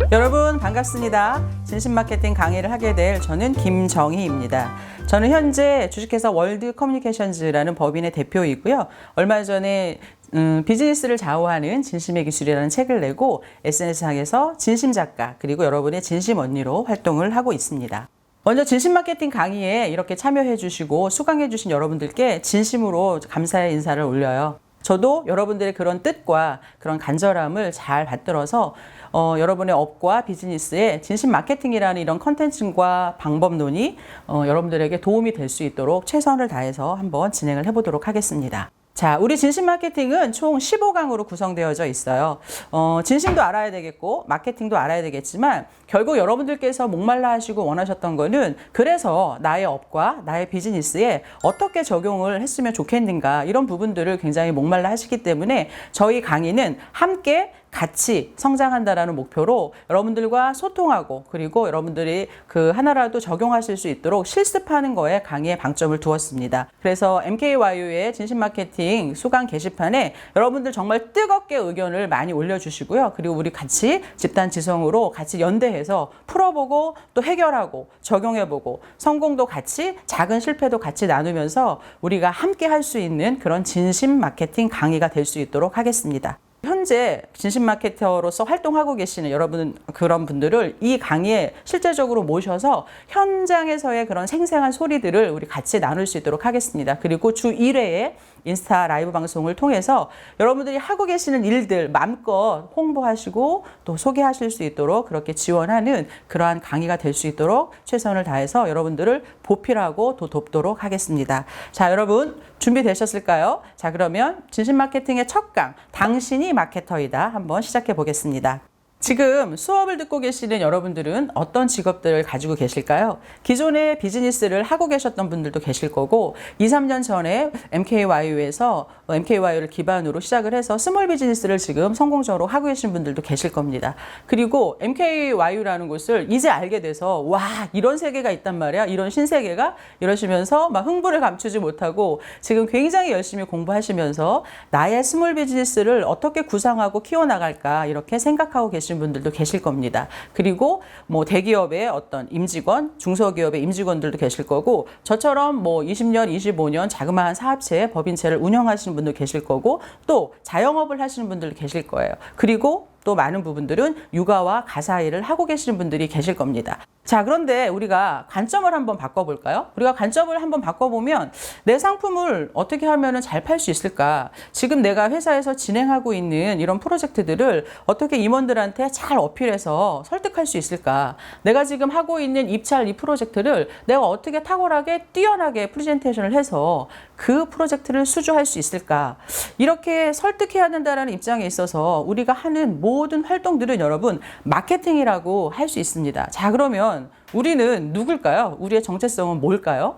여러분 반갑습니다. 진심 마케팅 강의를 하게 될 저는 김정희입니다. 저는 현재 주식회사 월드 커뮤니케이션즈라는 법인의 대표이고요. 얼마 전에 비즈니스를 좌우하는 진심의 기술이라는 책을 내고 SNS상에서 진심 작가 그리고 여러분의 진심 언니로 활동을 하고 있습니다. 먼저 진심 마케팅 강의에 이렇게 참여해 주시고 수강해 주신 여러분들께 진심으로 감사의 인사를 올려요. 저도 여러분들의 그런 뜻과 그런 간절함을 잘 받들어서 여러분의 업과 비즈니스에 진심 마케팅이라는 이런 컨텐츠과 방법론이 여러분들에게 도움이 될 수 있도록 최선을 다해서 한번 진행을 해보도록 하겠습니다. 자, 우리 진심 마케팅은 총 15강으로 구성되어져 있어요. 진심도 알아야 되겠고 마케팅도 알아야 되겠지만 결국 여러분들께서 목말라 하시고 원하셨던 거는 그래서 나의 업과 나의 비즈니스에 어떻게 적용을 했으면 좋겠는가 이런 부분들을 굉장히 목말라 하시기 때문에 저희 강의는 함께 같이 성장한다라는 목표로 여러분들과 소통하고 그리고 여러분들이 그 하나라도 적용하실 수 있도록 실습하는 거에 강의에 방점을 두었습니다. 그래서 MKYU의 진심 마케팅 수강 게시판에 여러분들 정말 뜨겁게 의견을 많이 올려주시고요. 그리고 우리 같이 집단 지성으로 같이 연대해서 풀어보고 또 해결하고 적용해보고 성공도 같이 작은 실패도 같이 나누면서 우리가 함께 할 수 있는 그런 진심 마케팅 강의가 될 수 있도록 하겠습니다. 현재 진심 마케터로서 활동하고 계시는 여러분 그런 분들을 이 강의에 실제적으로 모셔서 현장에서의 그런 생생한 소리들을 우리 같이 나눌 수 있도록 하겠습니다. 그리고 주 1회에 인스타 라이브 방송을 통해서 여러분들이 하고 계시는 일들 마음껏 홍보하시고 또 소개하실 수 있도록 그렇게 지원하는 그러한 강의가 될 수 있도록 최선을 다해서 여러분들을 보필하고 또 돕도록 하겠습니다. 자, 여러분 준비되셨을까요? 자, 그러면 진심 마케팅의 첫 강, 당신이 마케터이다 한번 시작해 보겠습니다. 지금 수업을 듣고 계시는 여러분들은 어떤 직업들을 가지고 계실까요? 기존에 비즈니스를 하고 계셨던 분들도 계실 거고 2, 3년 전에 MKYU에서 MKYU를 기반으로 시작을 해서 스몰 비즈니스를 지금 성공적으로 하고 계신 분들도 계실 겁니다. 그리고 MKYU라는 곳을 이제 알게 돼서 와 이런 세계가 있단 말이야 이런 신세계가 이러시면서 막 흥분을 감추지 못하고 지금 굉장히 열심히 공부하시면서 나의 스몰 비즈니스를 어떻게 구상하고 키워나갈까 이렇게 생각하고 계신 분들도 계실 겁니다. 그리고 뭐 대기업의 어떤 임직원, 중소기업의 임직원들도 계실 거고 저처럼 뭐 20년, 25년 자그마한 사업체, 법인체를 운영하시는 분도 계실 거고 또 자영업을 하시는 분들도 계실 거예요. 그리고 또 많은 부분들은 육아와 가사 일을 하고 계시는 분들이 계실 겁니다. 자, 그런데 우리가 관점을 한번 바꿔볼까요? 우리가 관점을 한번 바꿔보면 내 상품을 어떻게 하면 잘 팔 수 있을까? 지금 내가 회사에서 진행하고 있는 이런 프로젝트들을 어떻게 임원들한테 잘 어필해서 설득할 수 있을까? 내가 지금 하고 있는 입찰 이 프로젝트를 내가 어떻게 탁월하게 뛰어나게 프레젠테이션을 해서 그 프로젝트를 수주할 수 있을까? 이렇게 설득해야 된다는 입장에 있어서 우리가 하는 모든 활동들은 여러분 마케팅이라고 할 수 있습니다. 자, 그러면 우리는 누굴까요? 우리의 정체성은 뭘까요?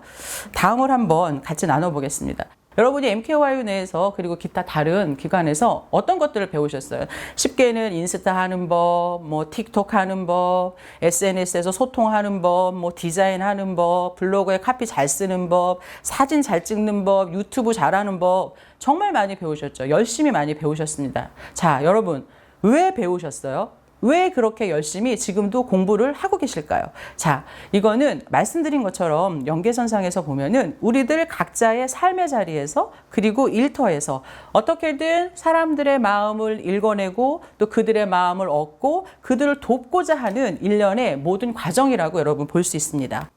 다음을 한번 같이 나눠보겠습니다. 여러분이 MKYU 내에서 그리고 기타 다른 기관에서 어떤 것들을 배우셨어요? 쉽게는 인스타 하는 법, 뭐 틱톡 하는 법, SNS에서 소통하는 법, 뭐 디자인 하는 법, 블로그에 카피 잘 쓰는 법, 사진 잘 찍는 법, 유튜브 잘하는 법 정말 많이 배우셨죠? 열심히 많이 배우셨습니다. 자, 여러분 왜 배우셨어요? 왜 그렇게 열심히 지금도 공부를 하고 계실까요? 자, 이거는 말씀드린 것처럼 연계선상에서 보면은 우리들 각자의 삶의 자리에서 그리고 일터에서 어떻게든 사람들의 마음을 읽어내고 또 그들의 마음을 얻고 그들을 돕고자 하는 일련의 모든 과정이라고 여러분 볼 수 있습니다.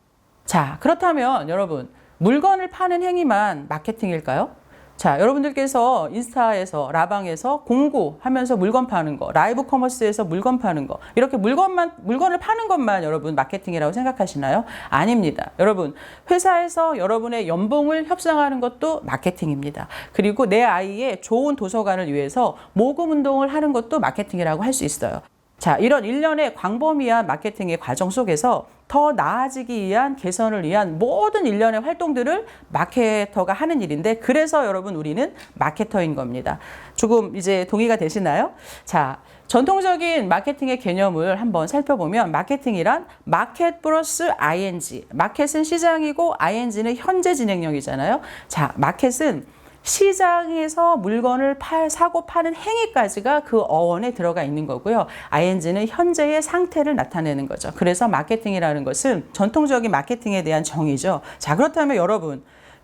자, 그렇다면 여러분 물건을 파는 행위만 마케팅일까요? 자, 여러분들께서 인스타에서 라방에서 공구하면서 물건 파는 거, 라이브 커머스에서 물건 파는 거 이렇게 물건을 파는 것만 여러분 마케팅이라고 생각하시나요? 아닙니다. 여러분 회사에서 여러분의 연봉을 협상하는 것도 마케팅입니다. 그리고 내 아이의 좋은 도서관을 위해서 모금 운동을 하는 것도 마케팅이라고 할 수 있어요. 자, 이런 일련의 광범위한 마케팅의 과정 속에서 더 나아지기 위한 개선을 위한 모든 일련의 활동들을 마케터가 하는 일인데 그래서 여러분 우리는 마케터인 겁니다. 조금 이제 동의가 되시나요? 자, 전통적인 마케팅의 개념을 한번 살펴보면 마케팅이란 마켓 플러스 ing, 마켓은 시장이고 ing는 현재 진행형이잖아요. 자, 마켓은 시장에서 물건을 사고 파는 행위까지가 그 어원에 들어가 있는 거고요. ing는 현재의 상태를 나타내는 거죠. 그래서 마케팅이라는 것은 전통적인 마케팅에 대한 정의죠. 자, 그렇다면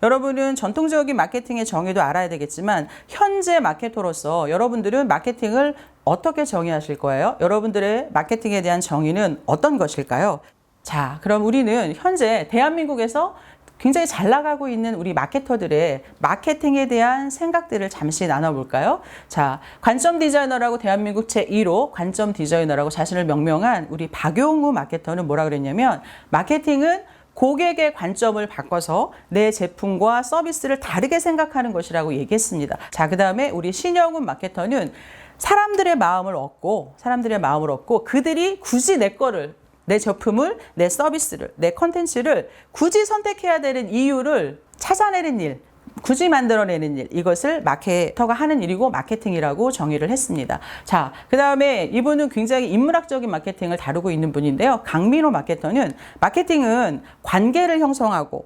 여러분은 전통적인 마케팅의 정의도 알아야 되겠지만 현재 마케터로서 여러분들은 마케팅을 어떻게 정의하실 거예요? 여러분들의 마케팅에 대한 정의는 어떤 것일까요? 자, 그럼 우리는 현재 대한민국에서 굉장히 잘 나가고 있는 우리 마케터들의 마케팅에 대한 생각들을 잠시 나눠볼까요? 자, 관점 디자이너라고 대한민국 제1호 관점 디자이너라고 자신을 명명한 우리 박용우 마케터는 뭐라 그랬냐면 마케팅은 고객의 관점을 바꿔서 내 제품과 서비스를 다르게 생각하는 것이라고 얘기했습니다. 자, 그 다음에 우리 신영훈 마케터는 사람들의 마음을 얻고 그들이 굳이 내 제품을, 내 서비스를, 내 컨텐츠를 굳이 선택해야 되는 이유를 찾아내는 일, 굳이 만들어내는 일, 이것을 마케터가 하는 일이고 마케팅이라고 정의를 했습니다. 자, 그 다음에 이분은 굉장히 인문학적인 마케팅을 다루고 있는 분인데요. 강민호 마케터는 마케팅은 관계를 형성하고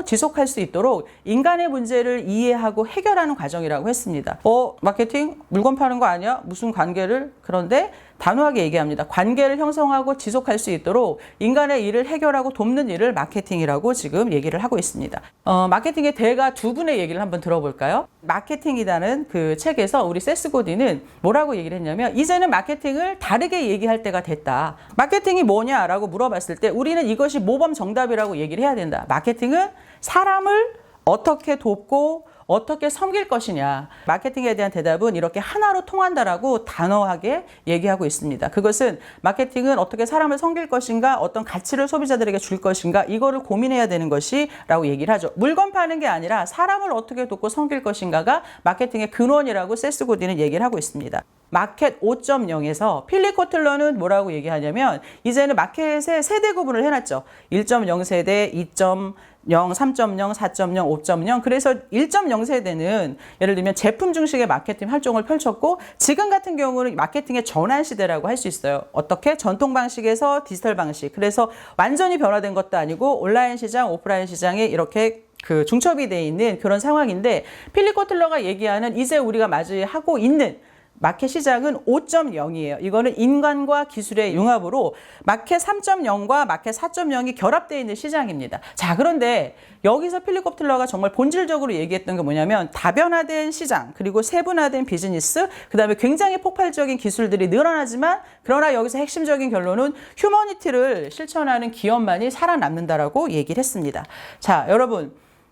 지속할 수 있도록 인간의 문제를 이해하고 해결하는 과정이라고 했습니다. 마케팅? 물건 파는 거 아니야? 무슨 관계를? 그런데 단호하게 얘기합니다. 관계를 형성하고 지속할 수 있도록 인간의 일을 해결하고 돕는 일을 마케팅이라고 지금 얘기를 하고 있습니다. 마케팅의 대가 두 분의 얘기를 한번 들어볼까요? 마케팅이라는 그 책에서 우리 세스 고딘은 뭐라고 얘기를 했냐면 이제는 마케팅을 다르게 얘기할 때가 됐다. 마케팅이 뭐냐라고 물어봤을 때 우리는 이것이 모범 정답이라고 얘기를 해야 된다. 마케팅은 사람을 어떻게 돕고 어떻게 섬길 것이냐. 마케팅에 대한 대답은 이렇게 하나로 통한다라고 단호하게 얘기하고 있습니다. 그것은 마케팅은 어떻게 사람을 섬길 것인가, 어떤 가치를 소비자들에게 줄 것인가, 이거를 고민해야 되는 것이라고 얘기를 하죠. 물건 파는 게 아니라 사람을 어떻게 돕고 섬길 것인가가 마케팅의 근원이라고 세스 고딘은 얘기를 하고 있습니다. 마켓 5.0에서 필립 코틀러는 뭐라고 얘기하냐면 이제는 마켓의 세대 구분을 해놨죠. 1.0 세대, 2.0, 3.0, 4.0, 5.0. 그래서 1.0 세대는 예를 들면 제품 중심의 마케팅 활동을 펼쳤고 지금 같은 경우는 마케팅의 전환 시대라고 할 수 있어요. 어떻게? 전통 방식에서 디지털 방식. 그래서 완전히 변화된 것도 아니고 온라인 시장, 오프라인 시장에 이렇게 그 중첩이 돼 있는 그런 상황인데 필립 코틀러가 얘기하는 이제 우리가 맞이하고 있는 마켓 시장은 5.0이에요. 이거는 인간과 기술의 융합으로 마켓 3.0과 마켓 4.0이 결합되어 있는 시장입니다. 자, 그런데 여기서 필립 코틀러가 정말 본질적으로 얘기했던 게 뭐냐면 다변화된 시장, 그리고 세분화된 비즈니스, 그 다음에 굉장히 폭발적인 기술들이 늘어나지만 그러나 여기서 핵심적인 결론은 휴머니티를 실천하는 기업만이 살아남는다라고 얘기를 했습니다. 자,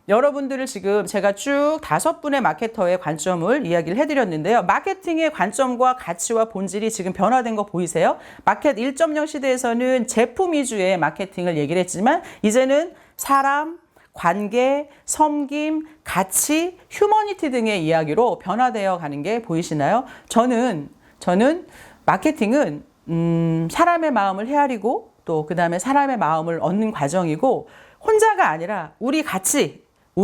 여러분들을 지금 제가 쭉 5분의 마케터의 관점을 이야기를 해드렸는데요. 마케팅의 관점과 가치와 본질이 지금 변화된 거 보이세요? 마켓 1.0 시대에서는 제품 위주의 마케팅을 얘기를 했지만 이제는 사람, 관계, 섬김, 가치, 휴머니티 등의 이야기로 변화되어 가는 게 보이시나요? 저는 마케팅은 사람의 마음을 헤아리고 또 그 다음에 사람의 마음을 얻는 과정이고 혼자가 아니라 우리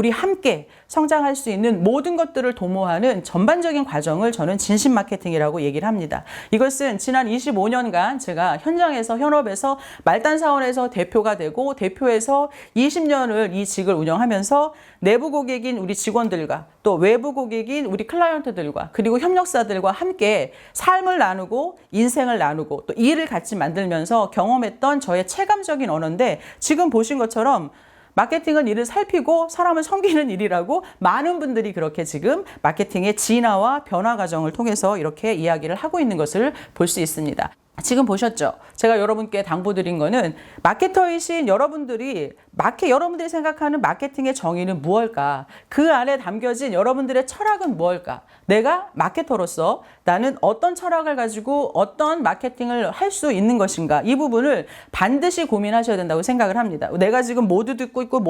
함께 성장할 수 있는 모든 것들을 도모하는 전반적인 과정을 저는 진심 마케팅이라고 얘기를 합니다. 이것은 지난 25년간 제가 현업에서 말단 사원에서 대표가 되고 대표에서 20년을 이 직을 운영하면서 내부 고객인 우리 직원들과 또 외부 고객인 우리 클라이언트들과 그리고 협력사들과 함께 삶을 나누고 인생을 나누고 또 일을 같이 만들면서 경험했던 저의 체감적인 언어인데 지금 보신 것처럼 마케팅은 일을 살피고 사람을 섬기는 일이라고 많은 분들이 그렇게 지금 마케팅의 진화와 변화 과정을 통해서 이렇게 이야기를 하고 있는 것을 볼 수 있습니다. 지금 보셨죠? 제가 여러분께 당부드린 거는 마케터이신 여러분들이 생각하는 마케팅의 정의는 무엇일까? 그 안에 담겨진 여러분들의 철학은 무엇일까? 내가 마케터로서 나는 어떤 철학을 가지고 어떤 마케팅을 할 수 있는 것인가? 이 부분을 반드시 고민하셔야 된다고 생각을 합니다. 내가 지금 모두 듣고 있고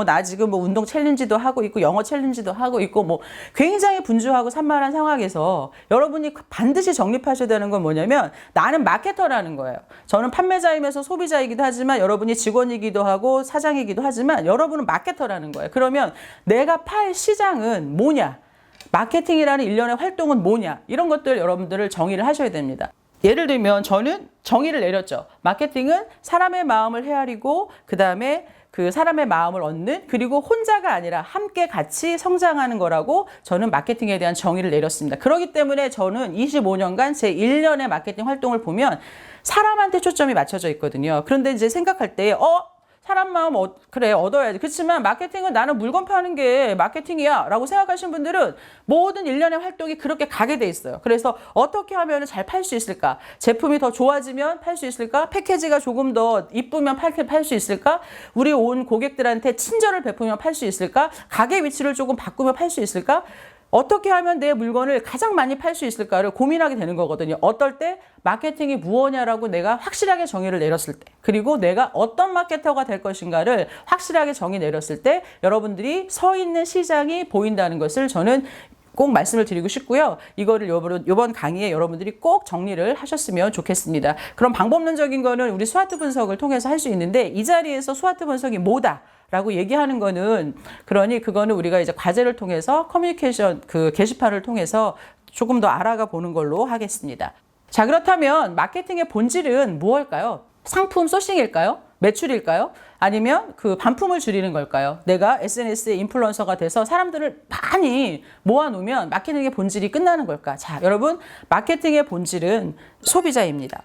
나 지금 운동 챌린지도 하고 있고 영어 챌린지도 하고 있고 굉장히 분주하고 산만한 상황에서 여러분이 반드시 정립하셔야 되는 건 뭐냐면 나는 마케터라는 거예요. 저는 판매자이면서 소비자이기도 하지만 여러분이 직원이기도 하고 사장이기도 하지만 여러분은 마케터라는 거예요. 그러면 내가 팔 시장은 뭐냐? 마케팅이라는 일련의 활동은 뭐냐? 이런 것들 여러분들을 정의를 하셔야 됩니다. 예를 들면 저는 정의를 내렸죠. 마케팅은 사람의 마음을 헤아리고 그 다음에 그 사람의 마음을 얻는, 그리고 혼자가 아니라 함께 같이 성장하는 거라고 저는 마케팅에 대한 정의를 내렸습니다. 그렇기 때문에 저는 25년간 제 1년의 마케팅 활동을 보면 사람한테 초점이 맞춰져 있거든요. 그런데 이제 생각할 때 사람 마음 그래 얻어야지. 그렇지만 마케팅은 나는 물건 파는 게 마케팅이야 라고 생각하시는 분들은 모든 일련의 활동이 그렇게 가게 돼 있어요. 그래서 어떻게 하면 잘 팔 수 있을까? 제품이 더 좋아지면 팔 수 있을까? 패키지가 조금 더 이쁘면 팔 수 있을까? 우리 온 고객들한테 친절을 베푸면 팔 수 있을까? 가게 위치를 조금 바꾸면 팔 수 있을까? 어떻게 하면 내 물건을 가장 많이 팔 수 있을까를 고민하게 되는 거거든요. 어떨 때 마케팅이 무엇이냐라고 내가 확실하게 정의를 내렸을 때, 그리고 내가 어떤 마케터가 될 것인가를 확실하게 정의 내렸을 때 여러분들이 서 있는 시장이 보인다는 것을 저는 꼭 말씀을 드리고 싶고요. 이거를 이번 강의에 여러분들이 꼭 정리를 하셨으면 좋겠습니다. 그럼 방법론적인 거는 우리 스와트 분석을 통해서 할 수 있는데, 이 자리에서 스와트 분석이 뭐다 라고 얘기하는 거는, 그러니 그거는 우리가 이제 과제를 통해서 커뮤니케이션 그 게시판을 통해서 조금 더 알아가 보는 걸로 하겠습니다. 자, 그렇다면 마케팅의 본질은 무엇일까요? 상품 소싱일까요? 매출일까요? 아니면 그 반품을 줄이는 걸까요? 내가 SNS의 인플루언서가 돼서 사람들을 많이 모아놓으면 마케팅의 본질이 끝나는 걸까? 자, 여러분, 마케팅의 본질은 소비자입니다.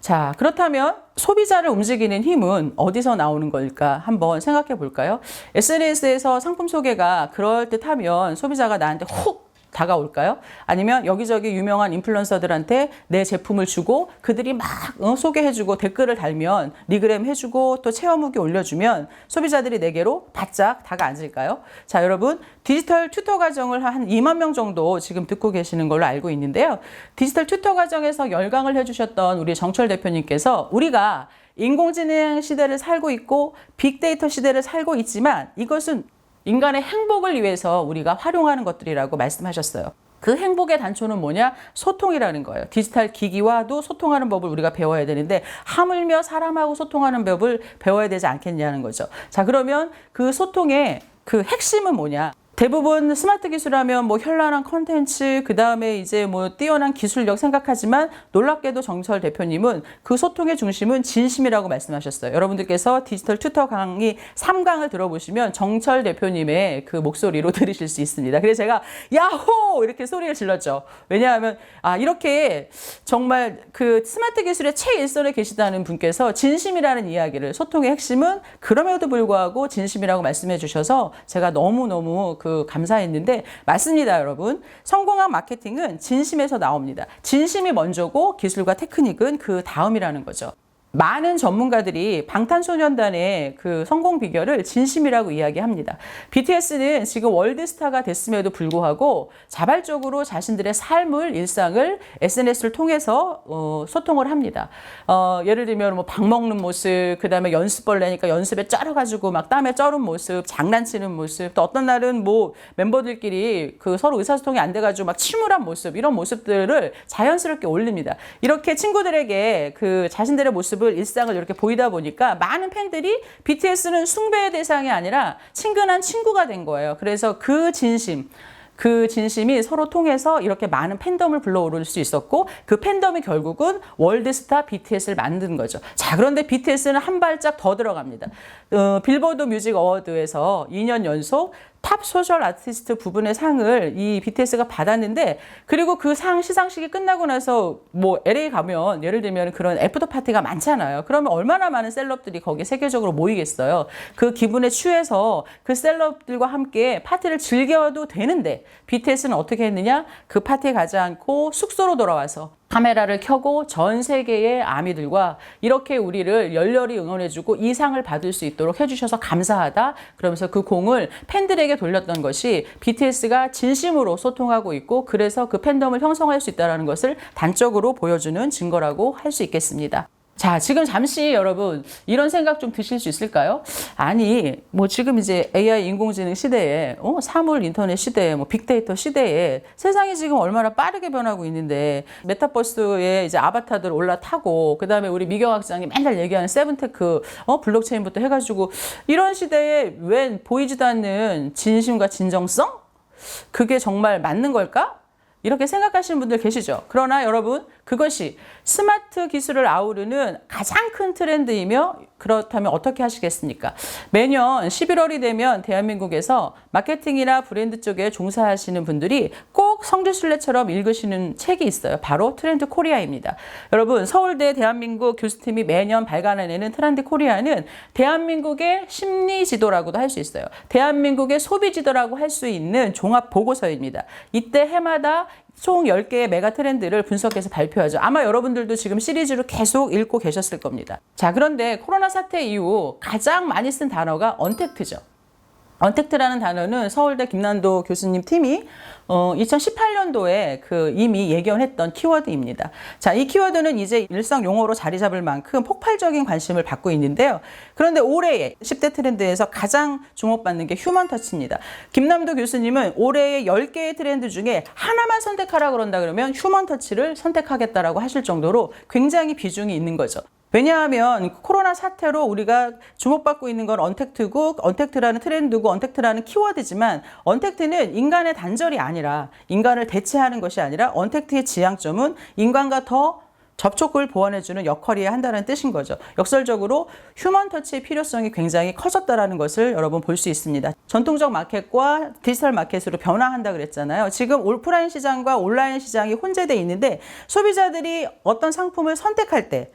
자, 그렇다면 소비자를 움직이는 힘은 어디서 나오는 걸까? 한번 생각해 볼까요? SNS에서 상품 소개가 그럴듯하면 소비자가 나한테 훅 다가올까요? 아니면 여기저기 유명한 인플루언서들한테 내 제품을 주고 그들이 막 소개해주고 댓글을 달면 리그램 해주고 또 체험 후기 올려주면 소비자들이 내게로 바짝 다가앉을까요? 자, 여러분, 디지털 튜터 과정을 한 2만 명 정도 지금 듣고 계시는 걸로 알고 있는데요. 디지털 튜터 과정에서 열강을 해주셨던 우리 정철 대표님께서 우리가 인공지능 시대를 살고 있고 빅데이터 시대를 살고 있지만 이것은 인간의 행복을 위해서 우리가 활용하는 것들이라고 말씀하셨어요. 그 행복의 단초는 뭐냐? 소통이라는 거예요. 디지털 기기와도 소통하는 법을 우리가 배워야 되는데 하물며 사람하고 소통하는 법을 배워야 되지 않겠냐는 거죠. 자, 그러면 그 소통의 그 핵심은 뭐냐? 대부분 스마트 기술하면 뭐 현란한 컨텐츠, 그 다음에 이제 뭐 뛰어난 기술력 생각하지만 놀랍게도 정철 대표님은 그 소통의 중심은 진심이라고 말씀하셨어요. 여러분들께서 디지털 튜터 강의 3강을 들어보시면 정철 대표님의 그 목소리로 들으실 수 있습니다. 그래서 제가 야호! 이렇게 소리를 질렀죠. 왜냐하면 이렇게 정말 그 스마트 기술의 최일선에 계시다는 분께서 진심이라는 이야기를, 소통의 핵심은 그럼에도 불구하고 진심이라고 말씀해 주셔서 제가 너무너무 감사했는데, 맞습니다, 여러분. 성공한 마케팅은 진심에서 나옵니다. 진심이 먼저고 기술과 테크닉은 그 다음이라는 거죠. 많은 전문가들이 방탄소년단의 그 성공 비결을 진심이라고 이야기합니다. BTS는 지금 월드스타가 됐음에도 불구하고 자발적으로 자신들의 삶을, 일상을 SNS를 통해서 소통을 합니다. 예를 들면 뭐 밥 먹는 모습, 그 다음에 연습벌레니까 연습에 쩔어가지고 막 땀에 쩔은 모습, 장난치는 모습, 또 어떤 날은 뭐 멤버들끼리 그 서로 의사소통이 안 돼가지고 막 침울한 모습, 이런 모습들을 자연스럽게 올립니다. 이렇게 친구들에게 그 자신들의 모습을, 일상을 이렇게 보이다 보니까 많은 팬들이 BTS는 숭배의 대상이 아니라 친근한 친구가 된 거예요. 그래서 그 진심이 서로 통해서 이렇게 많은 팬덤을 불러오를 수 있었고, 그 팬덤이 결국은 월드스타 BTS를 만든 거죠. 자, 그런데 BTS는 한 발짝 더 들어갑니다. 빌보드 뮤직 어워드에서 2년 연속 탑 소셜 아티스트 부분의 상을 이 BTS가 받았는데, 그리고 그 상 시상식이 끝나고 나서 뭐 LA 가면 예를 들면 그런 애프터 파티가 많잖아요. 그러면 얼마나 많은 셀럽들이 거기에 세계적으로 모이겠어요. 그 기분에 취해서 그 셀럽들과 함께 파티를 즐겨도 되는데 BTS는 어떻게 했느냐? 그 파티에 가지 않고 숙소로 돌아와서 카메라를 켜고 전 세계의 아미들과 이렇게 우리를 열렬히 응원해주고 이 상을 받을 수 있도록 해주셔서 감사하다, 그러면서 그 공을 팬들에게 돌렸던 것이 BTS가 진심으로 소통하고 있고, 그래서 그 팬덤을 형성할 수 있다는 것을 단적으로 보여주는 증거라고 할 수 있겠습니다. 자, 지금 잠시 여러분 이런 생각 좀 드실 수 있을까요? 아니, 뭐 지금 이제 AI 인공지능 시대에, 사물 인터넷 시대에, 뭐 빅데이터 시대에 세상이 지금 얼마나 빠르게 변하고 있는데 메타버스에 이제 아바타들 올라타고, 그 다음에 우리 미경 학장이 맨날 얘기하는 세븐테크, 블록체인부터 해가지고 이런 시대에 웬 보이지도 않는 진심과 진정성? 그게 정말 맞는 걸까? 이렇게 생각하시는 분들 계시죠. 그러나 여러분, 그것이 스마트 기술을 아우르는 가장 큰 트렌드이며, 그렇다면 어떻게 하시겠습니까? 매년 11월이 되면 대한민국에서 마케팅이나 브랜드 쪽에 종사하시는 분들이 꼭 성지순례처럼 읽으시는 책이 있어요. 바로 트렌드 코리아입니다. 여러분, 서울대 대한민국 교수팀이 매년 발간해내는 트렌드 코리아는 대한민국의 심리 지도라고도 할 수 있어요. 대한민국의 소비 지도라고 할 수 있는 종합 보고서입니다. 이때 해마다 총 10개의 메가 트렌드를 분석해서 발표하죠. 아마 여러분들도 지금 시리즈로 계속 읽고 계셨을 겁니다. 자, 그런데 코로나 사태 이후 가장 많이 쓴 단어가 언택트죠. 언택트라는 단어는 서울대 김난도 교수님 팀이 2018년도에 이미 예견했던 키워드입니다. 자, 이 키워드는 이제 일상 용어로 자리 잡을 만큼 폭발적인 관심을 받고 있는데요. 그런데 올해의 10대 트렌드에서 가장 주목받는 게 휴먼 터치입니다. 김남도 교수님은 올해의 10개의 트렌드 중에 하나만 선택하라 그런다 그러면 휴먼 터치를 선택하겠다라고 하실 정도로 굉장히 비중이 있는 거죠. 왜냐하면 코로나 사태로 우리가 주목받고 있는 건 언택트고, 언택트라는 트렌드고, 언택트라는 키워드지만, 언택트는 인간의 단절이 아니라, 인간을 대체하는 것이 아니라, 언택트의 지향점은 인간과 더 접촉을 보완해주는 역할이어야 한다는 뜻인 거죠. 역설적으로 휴먼 터치의 필요성이 굉장히 커졌다는 것을 여러분 볼 수 있습니다. 전통적 마켓과 디지털 마켓으로 변화한다 그랬잖아요. 지금 오프라인 시장과 온라인 시장이 혼재되어 있는데, 소비자들이 어떤 상품을 선택할 때,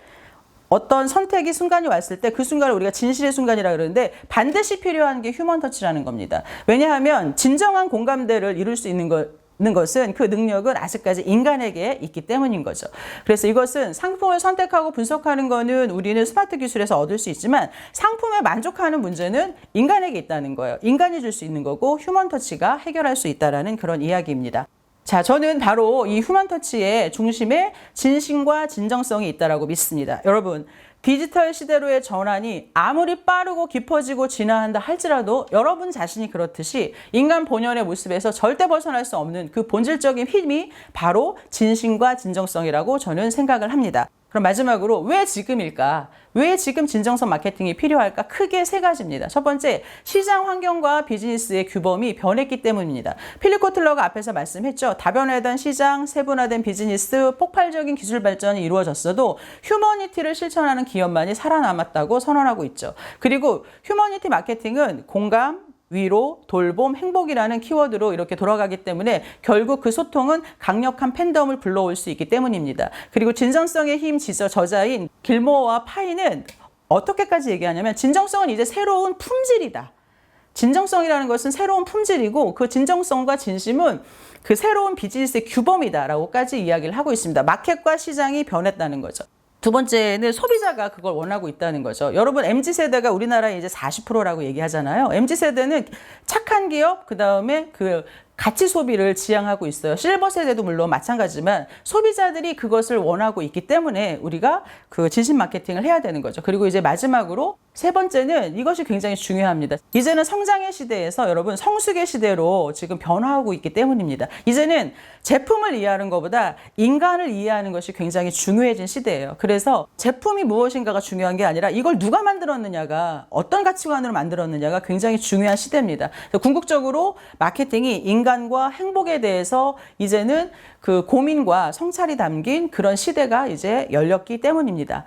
어떤 선택이 순간이 왔을 때 그 순간을 우리가 진실의 순간이라 그러는데, 반드시 필요한 게 휴먼 터치라는 겁니다. 왜냐하면 진정한 공감대를 이룰 수 있는 것은 그 능력은 아직까지 인간에게 있기 때문인 거죠. 그래서 이것은 상품을 선택하고 분석하는 거는 우리는 스마트 기술에서 얻을 수 있지만, 상품에 만족하는 문제는 인간에게 있다는 거예요. 인간이 줄 수 있는 거고 휴먼 터치가 해결할 수 있다는 그런 이야기입니다. 자, 저는 바로 이 휴먼 터치의 중심에 진심과 진정성이 있다고 믿습니다. 여러분, 디지털 시대로의 전환이 아무리 빠르고 깊어지고 진화한다 할지라도 여러분 자신이 그렇듯이 인간 본연의 모습에서 절대 벗어날 수 없는 그 본질적인 힘이 바로 진심과 진정성이라고 저는 생각을 합니다. 그럼 마지막으로 왜 지금일까? 왜 지금 진정성 마케팅이 필요할까? 크게 세 가지입니다. 첫 번째, 시장 환경과 비즈니스의 규범이 변했기 때문입니다. 필립 코틀러가 앞에서 말씀했죠. 다변화된 시장, 세분화된 비즈니스, 폭발적인 기술 발전이 이루어졌어도 휴머니티를 실천하는 기업만이 살아남았다고 선언하고 있죠. 그리고 휴머니티 마케팅은 공감, 위로, 돌봄, 행복이라는 키워드로 이렇게 돌아가기 때문에 결국 그 소통은 강력한 팬덤을 불러올 수 있기 때문입니다. 그리고 진정성의 힘 저자인 길모어와 파이는 어떻게까지 얘기하냐면, 진정성은 이제 새로운 품질이다. 진정성이라는 것은 새로운 품질이고, 그 진정성과 진심은 그 새로운 비즈니스의 규범이다라고까지 이야기를 하고 있습니다. 마켓과 시장이 변했다는 거죠. 두 번째는 소비자가 그걸 원하고 있다는 거죠. 여러분, MZ세대가 우리나라에 이제 40%라고 얘기하잖아요. MZ세대는 착한 기업, 그 다음에 가치 소비를 지향하고 있어요. 실버 세대도 물론 마찬가지지만 소비자들이 그것을 원하고 있기 때문에 우리가 진심 마케팅을 해야 되는 거죠. 그리고 이제 마지막으로 세 번째는 이것이 굉장히 중요합니다. 이제는 성장의 시대에서 여러분 성숙의 시대로 지금 변화하고 있기 때문입니다. 이제는 제품을 이해하는 것보다 인간을 이해하는 것이 굉장히 중요해진 시대예요. 그래서 제품이 무엇인가가 중요한 게 아니라 이걸 누가 만들었느냐가, 어떤 가치관으로 만들었느냐가 굉장히 중요한 시대입니다. 궁극적으로 마케팅이 인간과 행복에 대해서 이제는 그 고민과 성찰이 담긴 그런 시대가 이제 열렸기 때문입니다.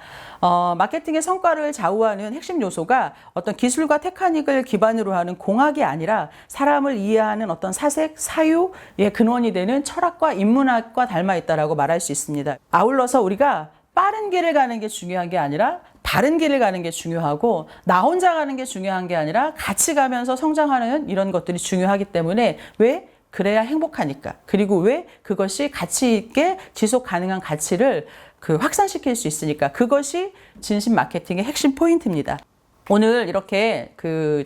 마케팅의 성과를 좌우하는 핵심 요소가 어떤 기술과 테크닉을 기반으로 하는 공학이 아니라 사람을 이해하는 어떤 사색, 사유의 근원이 되는 철학과 인문학과 닮아 있다라고 말할 수 있습니다. 아울러서 우리가 빠른 길을 가는 게 중요한 게 아니라 바른 길을 가는 게 중요하고, 나 혼자 가는 게 중요한 게 아니라 같이 가면서 성장하는 이런 것들이 중요하기 때문에, 왜? 그래야 행복하니까. 그리고 왜? 그것이 가치 있게 지속 가능한 가치를 확산시킬 수 있으니까. 그것이 진심 마케팅의 핵심 포인트입니다. 오늘 이렇게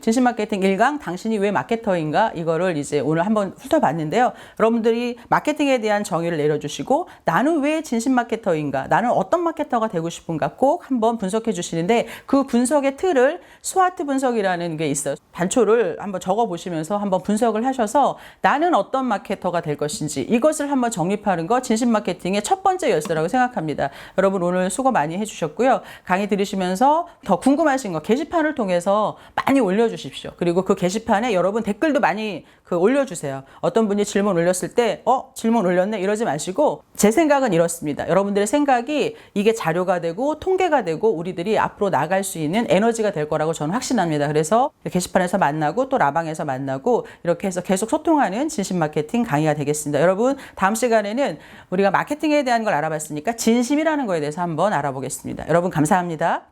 진심 마케팅 1강, 당신이 왜 마케터인가, 이거를 이제 오늘 한번 훑어봤는데요. 여러분들이 마케팅에 대한 정의를 내려주시고, 나는 왜 진심 마케터인가, 나는 어떤 마케터가 되고 싶은가 꼭 한번 분석해 주시는데, 그 분석의 틀을 스와트 분석이라는 게 있어요. 단초를 한번 적어 보시면서 한번 분석을 하셔서 나는 어떤 마케터가 될 것인지, 이것을 한번 정립하는 거 진심 마케팅의 첫 번째 열쇠라고 생각합니다. 여러분 오늘 수고 많이 해주셨고요. 강의 들으시면서 더 궁금하신 거 게시판 게시판을 통해서 많이 올려주십시오. 그리고 그 게시판에 여러분 댓글도 많이 올려주세요. 어떤 분이 질문 올렸을 때 질문 올렸네 이러지 마시고, 제 생각은 이렇습니다. 여러분들의 생각이 이게 자료가 되고 통계가 되고 우리들이 앞으로 나갈 수 있는 에너지가 될 거라고 저는 확신합니다. 그래서 게시판에서 만나고 또 라방에서 만나고 이렇게 해서 계속 소통하는 진심 마케팅 강의가 되겠습니다. 여러분, 다음 시간에는 우리가 마케팅에 대한 걸 알아봤으니까 진심이라는 거에 대해서 한번 알아보겠습니다. 여러분 감사합니다.